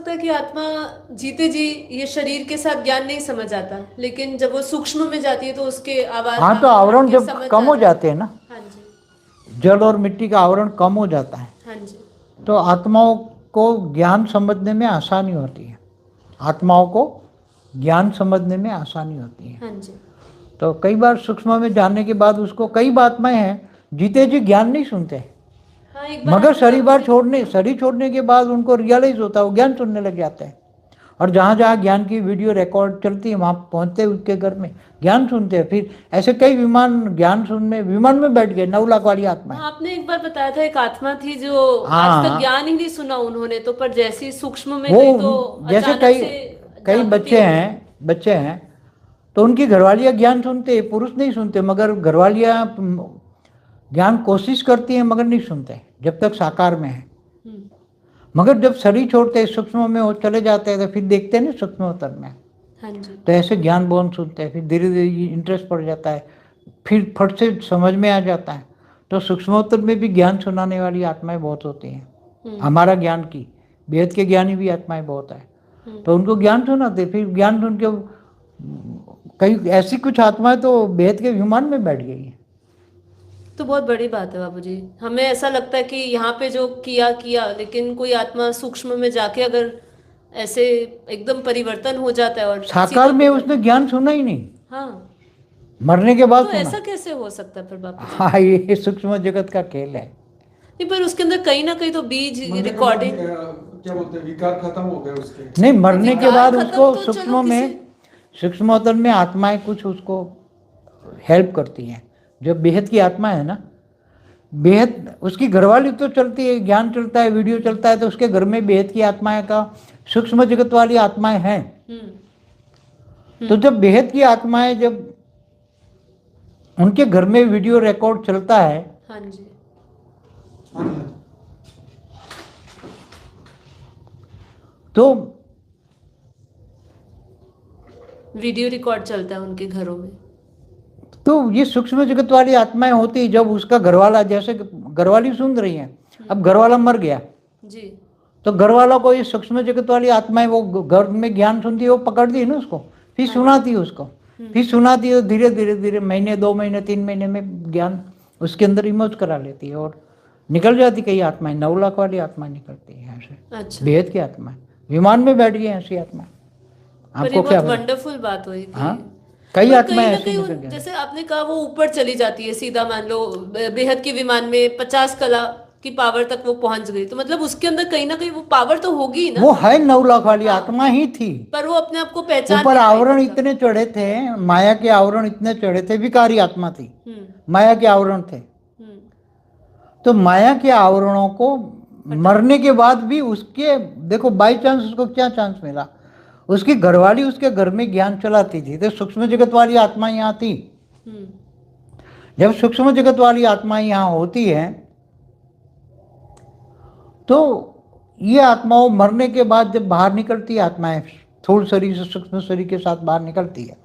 लगता है कि आत्मा जीते जी ये शरीर के साथ ज्ञान नहीं समझ आता, लेकिन जब वो सूक्ष्म में जाती है तो उसके आवाज हाँ, तो आवरण आवरण के जब समझ कम हो जाता है। जाते हैं ना, हाँ जी। जल और मिट्टी का आवरण कम हो जाता है, हाँ जी। तो आत्माओं को ज्ञान समझने में आसानी होती है। आत्माओं को ज्ञान समझने में आसानी होती है। हाँ जी। तो कई बार सूक्ष्म में जाने के बाद उसको कई आत्माएं हैं जीते जी ज्ञान नहीं सुनते, हाँ, एक बार मगर हमने बापूजी शरीर छोड़ने के बाद उनको रियलाइज होता है, वो ज्ञान सुनने लग जाते हैं। और जहाँ जहाँ ज्ञान की वीडियो रिकॉर्ड चलती है वहाँ पहुँचते हैं, उसके घर में ज्ञान सुनते हैं। फिर ऐसे कई ज्ञान सुनने विमान में बैठ गए 9 लाख वाली आत्माएं। हाँ, आपने एक बार बताया था एक आत्मा थी जो आज तक हाँ, ज्ञान ही नहीं सुना उन्होंने, तो पर जैसे ही सूक्ष्म में वो गई तो जैसे अचानक कई से कई जागृति हो गई। बच्चे हैं तो उनकी घरवालियाँ ज्ञान सुनते, पुरुष नहीं सुनते, मगर घरवालियाँ ज्ञान कोशिश करती हैं मगर नहीं सुनते जब तक साकार में है। हम्म। मगर जब शरीर छोड़ते हैं सूक्ष्म में वो चले जाते हैं तो फिर देखते हैं ना सूक्ष्मतर में, हाँ जी। तो ऐसे ज्ञान बहुत सुनते हैं। फिर धीरे धीरे इंटरेस्ट पड़ जाता है, फिर फट से समझ में आ जाता है। तो सूक्ष्मोत्तर में भी ज्ञान सुनाने वाली आत्माएं बहुत होती हैं। हम्म। हमारा ज्ञान की वेद के ज्ञानी भी आत्माएं बहुत है, हम्म। तो उनको ज्ञान सुनाते, फिर ज्ञान सुन के कई ऐसी कुछ आत्माएं तो वेद के विमान में बैठ गई है। तो बहुत बड़ी बात है बाबूजी। हमें ऐसा लगता है कि यहाँ पे जो किया किया, लेकिन कोई आत्मा सूक्ष्म में जाके अगर ऐसे एकदम परिवर्तन हो जाता है और साकार सीधा में उसने परिवर्तन। ज्ञान सुना ही नहीं, हाँ। मरने के बाद तो सुना। ऐसा कैसे हो सकता है फिर बापूजी? हाँ, ये सूक्ष्म जगत का खेल है। नहीं, पर उसके अंदर कहीं ना कहीं तो बीज मरने के बाद रिकॉर्डिंग। क्या बोलते हैं, विकार खत्म हो गए उसके। नहीं, मरने के विकार बाद खत्म उसको तो चलो किसी। सूक्ष्मोत्तर में आत्माएं कुछ उसको हेल्प करती हैं। जो बेहद की आत्मा है ना, बेहद उसकी घरवाली तो चलती है, ज्ञान चलता है, वीडियो चलता है, तो उसके घर में बेहद की आत्माएं का सूक्ष्म जगत वाली आत्माएं हैं। तो जब बेहद की आत्माएं जब उनके घर में वीडियो रिकॉर्ड चलता है, हाँ जी। तो वीडियो रिकॉर्ड चलता है उनके घरों में। तो ये सूक्ष्म जगत वाली आत्माएं होती, जब उसका घरवाला, जैसे घरवाली सुन रही है, अब घरवाला मर गया जी। तो घर वालों को ये सूक्ष्म जगत वाली आत्माएं वो घर में ज्ञान सुनती है, वो पकड़ती है ना उसको, फिर हाँ। सुनाती है उसको, फिर सुनाती है, धीरे धीरे धीरे महीने 2 महीने 3 महीने में ज्ञान उसके अंदर इमर्ज करा लेती है और निकल जाती। कई आत्माएं 9 लाख वाली आत्माएं निकलती है ऐसे। अच्छा। बेहद की आत्माएं विमान में बैठ गई ऐसी आत्मा, पर ये आपको क्या बहुत पता? वंडरफुल बात हुई कि हाँ, कई पर आत्माएं कहीं ना ऐसी कहीं निकल गई। जैसे आपने कहा वो ऊपर चली जाती है सीधा, मान लो बेहद के विमान में 50 कला की पावर तक वो पहुंच गई, तो मतलब उसके अंदर कहीं ना कहीं वो पावर तो होगी ही ना। वो है 9 लाख वाली हाँ। आत्मा ही थी। पर वो अपने आप को पहचान ऊपर नहीं पाई आवरण तब तक। इतने चढ़े थे, माया के आवरण इतने चढ़े थे, विकारी आत्मा थी, हम्म। माया के आवरण थे। हम्म। तो माया के आवरणों को मरने के बाद भी उसके, देखो बाई चांस उसको क्या चांस मिला, उसकी घरवाली उसके घर में ज्ञान चलाती थी, तो सूक्ष्म जगत वाली आत्मा यहाँ थी। हम्म। जब सूक्ष्म जगत वाली आत्मा यहाँ होती है तो ये आत्माओं मरने के बाद जब बाहर निकलती है, आत्माएं स्थूल शरीर से सूक्ष्म शरीर के साथ बाहर निकलती है,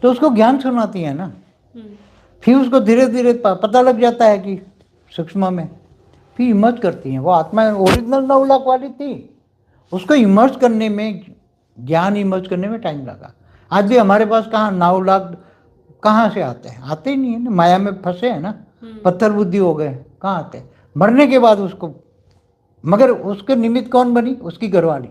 तो उसको ज्ञान सुनाती है ना। फिर उसको धीरे धीरे पता लग जाता है कि सूक्ष्म में, फिर इमर्ज करती हैं वो आत्मा। ओरिजिनल 9 लाख वाली थी, उसको इमर्ज करने में, ज्ञान इमर्ज करने में टाइम लगा। आज भी हमारे पास कहाँ 9 लाख कहाँ से आते हैं? आते ही नहीं है ना, माया में फंसे हैं ना, पत्थर बुद्धि हो गए, कहाँ आते हैं? मरने के बाद उसको, मगर उसके निमित्त कौन बनी? उसकी घरवाली।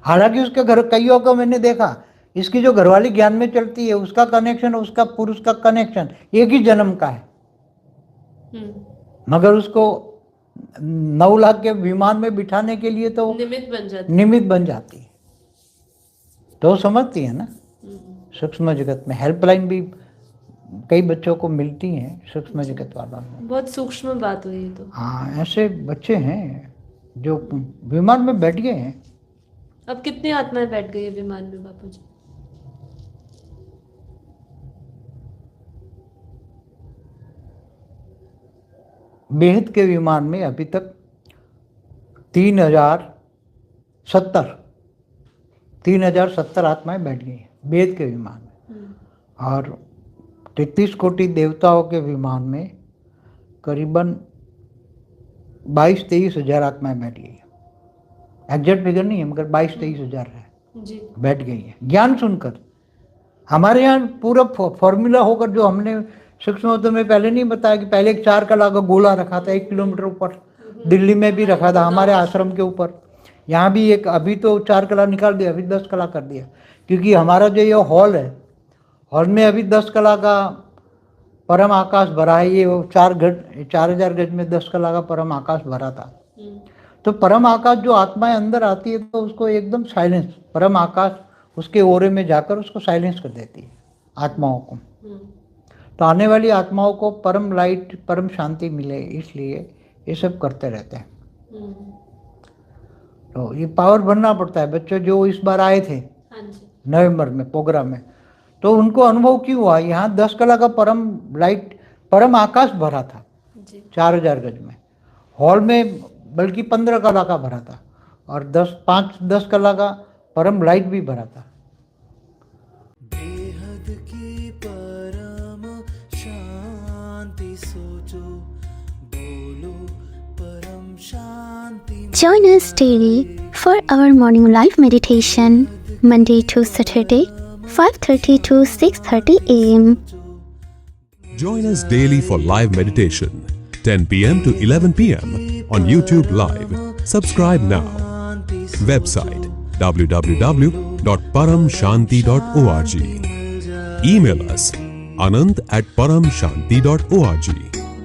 हालांकि उसके घर कईयों को मैंने देखा, इसकी जो घरवाली ज्ञान में चलती है उसका कनेक्शन, उसका पुरुष का कनेक्शन एक ही जन्म का है, मगर उसको 9 लाख के विमान में बिठाने के लिए तो निमित्त बन जाती है। तो समझती है ना, सूक्ष्म जगत में हेल्पलाइन भी कई बच्चों को मिलती हैं सूक्ष्म जगत वाला में। बहुत सूक्ष्म बात हुई है। तो हाँ, ऐसे बच्चे हैं जो विमान में बैठ गए हैं। अब कितनी आत्माएं बैठ गई है विमान में बापूजी? बेहद के विमान में अभी तक 3070 आत्माएं बैठ गई हैं बेहद के विमान में। और 33 कोटि देवताओं के विमान में करीबन 22-23 हजार आत्माएं बैठ गई हैं। एग्जैक्ट फिगर नहीं है मगर 22-23 हज़ार है, जी बैठ गई है ज्ञान सुनकर। हमारे यहाँ पूरा फॉर्मूला होकर जो हमने सूक्ष्म में पहले नहीं बताया कि पहले एक 4 कला का गोला रखा था 1 किलोमीटर ऊपर, दिल्ली में भी रखा था हमारे आश्रम के ऊपर, यहाँ भी एक, अभी तो 4 कला निकाल दिया, अभी 10 कला कर दिया, क्योंकि हमारा जो ये हॉल है, हॉल में अभी 10 कला का परम आकाश भरा है। ये वो 4,000 गज में 10 कला का परम आकाश भरा था। तो परम आकाश जो आत्माएं अंदर आती है तो उसको एकदम साइलेंस, परम आकाश उसके ओरे में जाकर उसको साइलेंस कर देती है आत्माओं को। तो आने वाली आत्माओं को परम लाइट, परम शांति मिले, इसलिए ये सब करते रहते हैं। तो ये पावर बनना पड़ता है। बच्चों जो इस बार आए थे नवंबर में प्रोग्राम में, तो उनको अनुभव क्यों हुआ, यहाँ 10 कला का परम लाइट, परम आकाश भरा था 4,000 गज में, हॉल में बल्कि 15 कला का भरा था, और 10 कला का परम लाइट भी भरा था। बेहद की परम शांति सोचो, बोलो परम शांति। Join us daily for our morning live meditation, Monday to Saturday, 5:30 to 6:30 a.m. Join us daily for live meditation, 10 p.m. to 11 p.m. on YouTube Live. Subscribe now. Website www.paramshanti.org. Email us anand@paramshanti.org.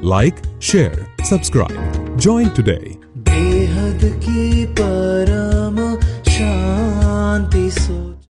Like, share, subscribe. Join today. बेहद की परम शांति सो